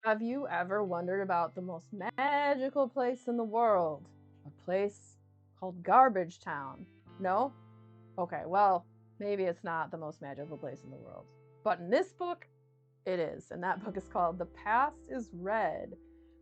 Have you ever wondered about the most magical place in the world? A place called Garbage Town? No? Okay, well, maybe it's not the most magical place in the world. But in this book, it is. And that book is called The Past is Red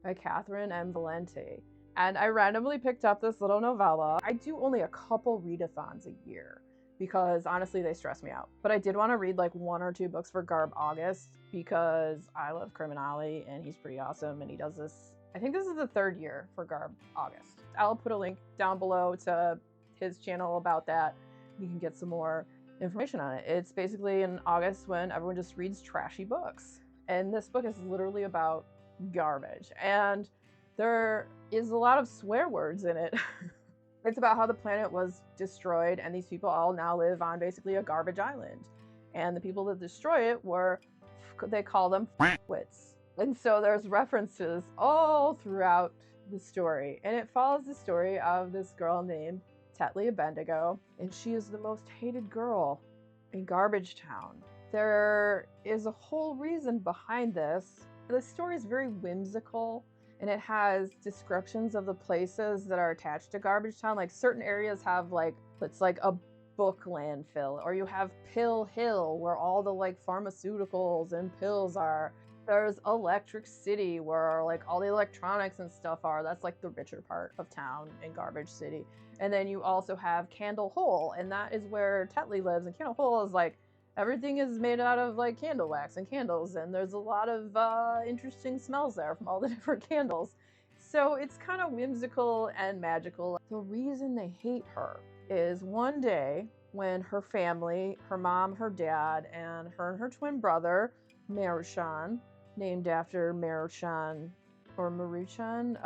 by Catherynne M. Valente. And I randomly picked up this little novella. I do only a couple readathons a year because honestly they stress me out. But I did want to read like 1 or 2 books for Garb August because I love Criminale and he's pretty awesome and he does this. I think this is the 3rd year for Garb August. I'll put a link down below to his channel about that. You can get some more information on it. It's basically in August when everyone just reads trashy books. And this book is literally about garbage. And there is a lot of swear words in it. It's about how the planet was destroyed and these people all now live on basically a garbage island. And the people that destroy it they call them wits. And so there's references all throughout the story. And it follows the story of this girl named Tetley Bendigo, and she is the most hated girl in Garbage Town. There is a whole reason behind this. The story is very whimsical, and it has descriptions of the places that are attached to Garbage Town. Like certain areas have it's like a book landfill, or you have Pill Hill where all the like pharmaceuticals and pills are. There's Electric City where like all the electronics and stuff are. That's like the richer part of town in Garbage City. And then you also have Candle Hole, and that is where Tetley lives. And Candle Hole is like everything is made out of like candle wax and candles, and there's a lot of interesting smells there from all the different candles. So it's kind of whimsical and magical. The reason they hate her is one day when her family, her mom, her dad, and her twin brother, Marushan, named after Maruchan or Maruchan,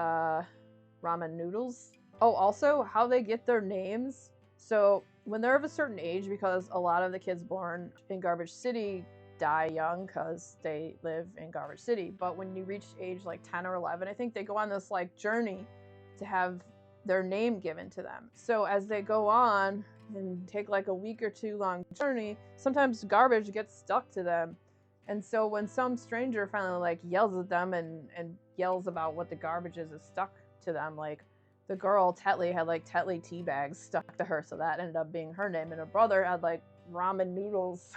ramen noodles. Oh, also how they get their names. So when they're of a certain age, because a lot of the kids born in Garbage City die young because they live in Garbage City. But when you reach age like 10 or 11, I think they go on this like journey to have their name given to them. So as they go on and take like a week or 2 long journey, sometimes garbage gets stuck to them. And so when some stranger finally like yells at them and yells about what the garbage is stuck to them, like the girl Tetley had like Tetley tea bags stuck to her, so that ended up being her name. And her brother had like ramen noodles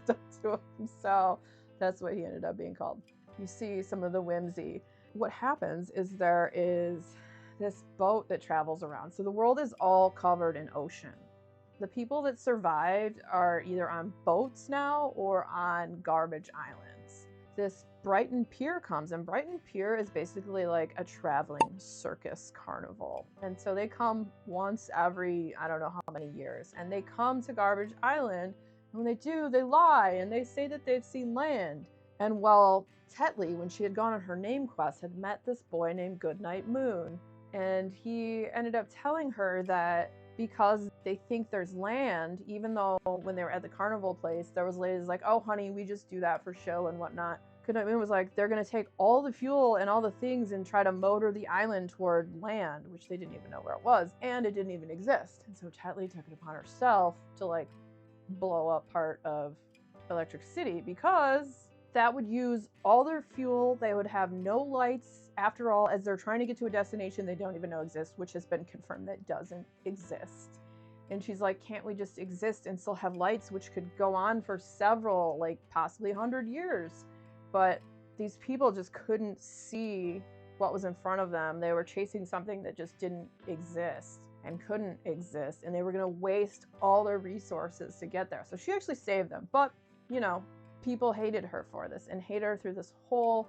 stuck to him, so that's what he ended up being called. You see some of the whimsy. What happens is there is this boat that travels around. So the world is all covered in ocean. The people that survived are either on boats now or on garbage islands. This Brighton Pier comes, and Brighton Pier is basically like a traveling circus carnival. And so they come once every, I don't know how many years, and they come to Garbage Island. And when they do, they lie and they say that they've seen land. And well, Tetley, when she had gone on her name quest, had met this boy named Goodnight Moon. And he ended up telling her that because they think there's land, even though when they were at the carnival place, there was ladies like, oh honey, we just do that for show and whatnot. Goodnight Moon was like, they're gonna take all the fuel and all the things and try to motor the island toward land, which they didn't even know where it was, and it didn't even exist. And so Tetley took it upon herself to like blow up part of Electric City because that would use all their fuel. They would have no lights. After all, as they're trying to get to a destination they don't even know exists, which has been confirmed that doesn't exist. And she's like, can't we just exist and still have lights, which could go on for several, like possibly 100 years? But these people just couldn't see what was in front of them. They were chasing something that just didn't exist and couldn't exist, and they were going to waste all their resources to get there. So she actually saved them. But, you know, people hated her for this and hated her through this whole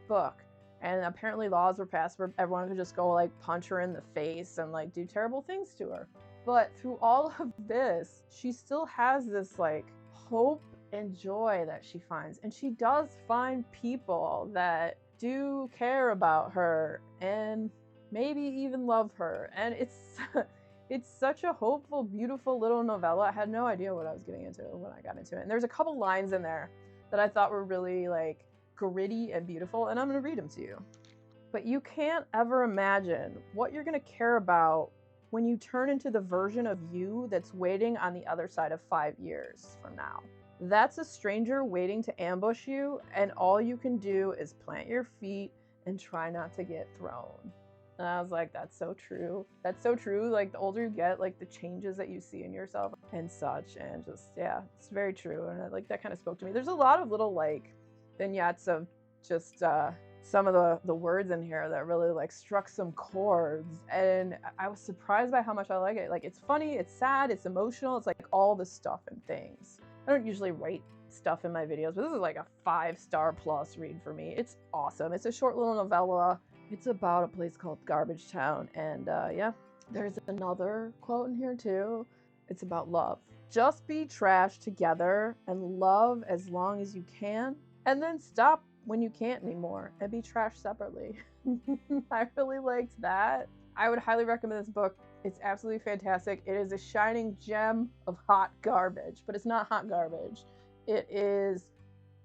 book. And apparently laws were passed where everyone could just go like punch her in the face and like do terrible things to her. But through all of this, she still has this like hope and joy that she finds. And she does find people that do care about her and maybe even love her. And it's such a hopeful, beautiful little novella. I had no idea what I was getting into when I got into it. And there's a couple lines in there that I thought were really like gritty and beautiful, and I'm going to read them to you. But you can't ever imagine what you're going to care about when you turn into the version of you that's waiting on the other side of 5 years from now. That's a stranger waiting to ambush you, and all you can do is plant your feet and try not to get thrown. And I was like, that's so true. That's so true. Like, the older you get, like, the changes that you see in yourself and such, and just, yeah, it's very true. And like, that kind of spoke to me. There's a lot of little, like, vignettes of just some of the words in here that really, like, struck some chords. And I was surprised by how much I like it. Like, it's funny, it's sad, it's emotional, it's, like, all the stuff and things. I don't usually write stuff in my videos, but this is, like, a 5-star plus read for me. It's awesome. It's a short little novella. It's about a place called Garbage Town, and yeah, there's another quote in here too. It's about love. Just be trash together and love as long as you can, and then stop when you can't anymore and be trash separately. I really liked that. I would highly recommend this book. It's absolutely fantastic. It is a shining gem of hot garbage, but it's not hot garbage. It is,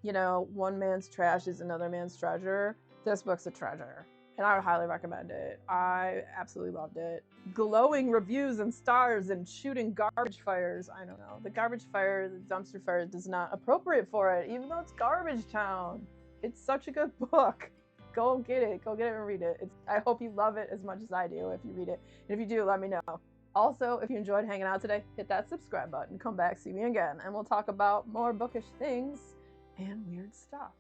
you know, one man's trash is another man's treasure. This book's a treasure, and I would highly recommend it. I absolutely loved it. Glowing reviews and stars and shooting garbage fires. I don't know. The garbage fire, the dumpster fire is not appropriate for it, even though it's Garbage Town. It's such a good book. Go get it. Go get it and read it. I hope you love it as much as I do if you read it. And if you do, let me know. Also, if you enjoyed hanging out today, hit that subscribe button. Come back, see me again, and we'll talk about more bookish things and weird stuff.